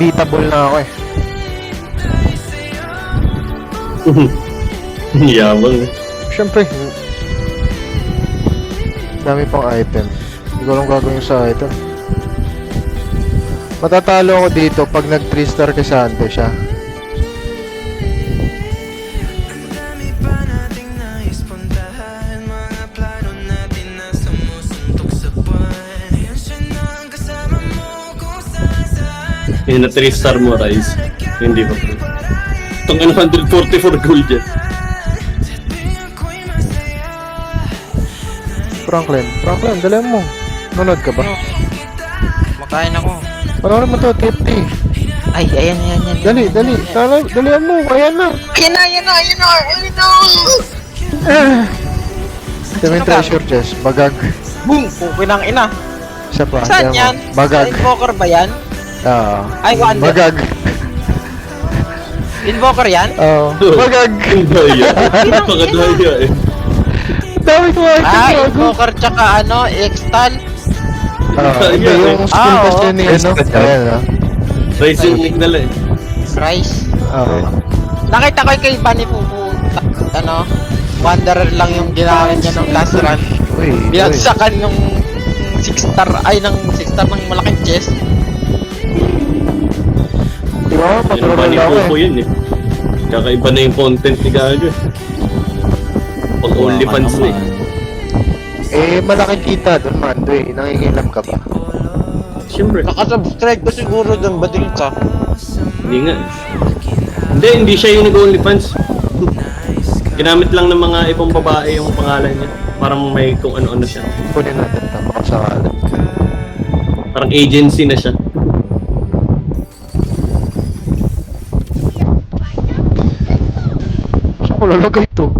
unbeatable na ako eh. Yabang. Siyempre, dami pang item. Hindi ko alam gagawin sa item. Matatalo ako dito pag nag 3 star kay Sante siya. Yun na 3 star mo, Rise. Hindi pa. Itong 144 gold yan. Franklin, dali mo. Nanood ka ba? Makain ako. Panoorin mo to, TFT. Ay, ayan. Dali. Dalihan mo, ayan na. Ayan na. Ito yung treasure chest, bagag. Boom! Pukin ang ina. Isa pa. Saan tingnan yan? mo. Bagag. Sa invoker ba yan? Oo. Ay, wonder. Bagag. Invoker yan? Oo. Bagag. Daya. Napakadaya eh. Dami ko ay Invoker tsaka ano, Extal. Ito yung skill oo. kasi ni ano. Ayan ah. Rise yung nick nila eh. Rice. Oo. Nakita ko kay Bunny Fufu. Ano, Wanderer lang yung ginamit niya ng last run. Uy. Binagsakan ng 6 star, ay ng 6 star ng malaking chest. Di ba? Yun ang Patulog Bunny lang ako Popo eh. yun eh. Kakaiba na yung content ni Gago. Pag OnlyFans na eh. Eh, malaking kita doon, Mando eh. Nangingilam ka ba? Siyempre. Nakasubscribe ko siguro doon, bading ka. Hindi nga. Hindi siya yung nag-OnlyFans. Ginamit lang ng mga ibang babae yung pangalan niya. Parang may kung ano-ano siya. Kunin natin ito, makasakala. Parang agency na siya. Saan ko lalagay ito?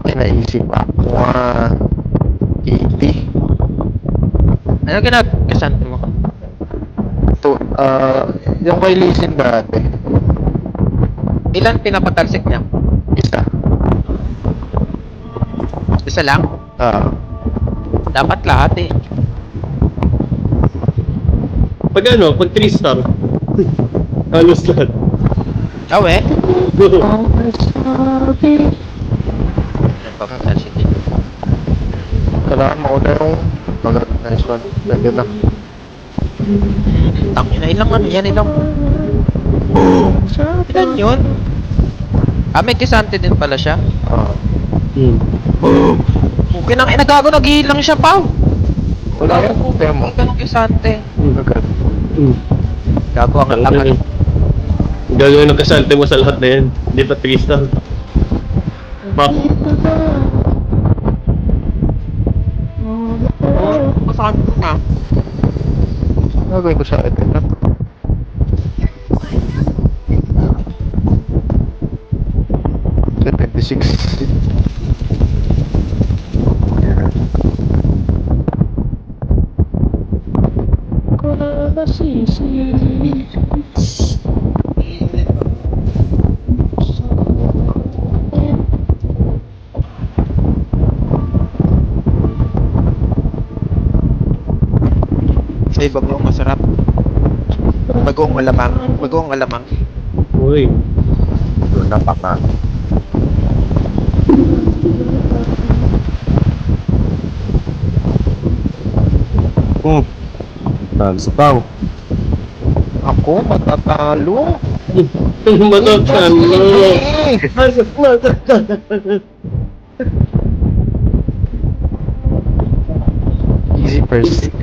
May naisip ako. 80. Ano ginagasan mo? Ito, yung kay Lisin dati. Ilan pinapatalsik niya? Isa. Isa lang? Dapat lahat eh. Pag 3 star. Halos lahat. Ikaw eh? Nagpapatalsik eh. Kailangan mauna yung nice one. Nandiyan na. Tangina, ilang ano yan, ilang... Ilan yun? May kisante din pala siya. Okay nang inagago, nag-iilang siya pa. Wala yan. Tingnan mo. Ang ganong kisante. Agad. Gago ang angat. Gagawin ng kasante mo sa lahat na yan. Hindi pa 3 star. Pak. Masakit ko na. Gagawin ko sa item na to. So, 26. May bagong masarap. Bagong alamang. Uy. Doon na pa. Nagsapaw. Ako, matatalo. Matatalo. Easy first.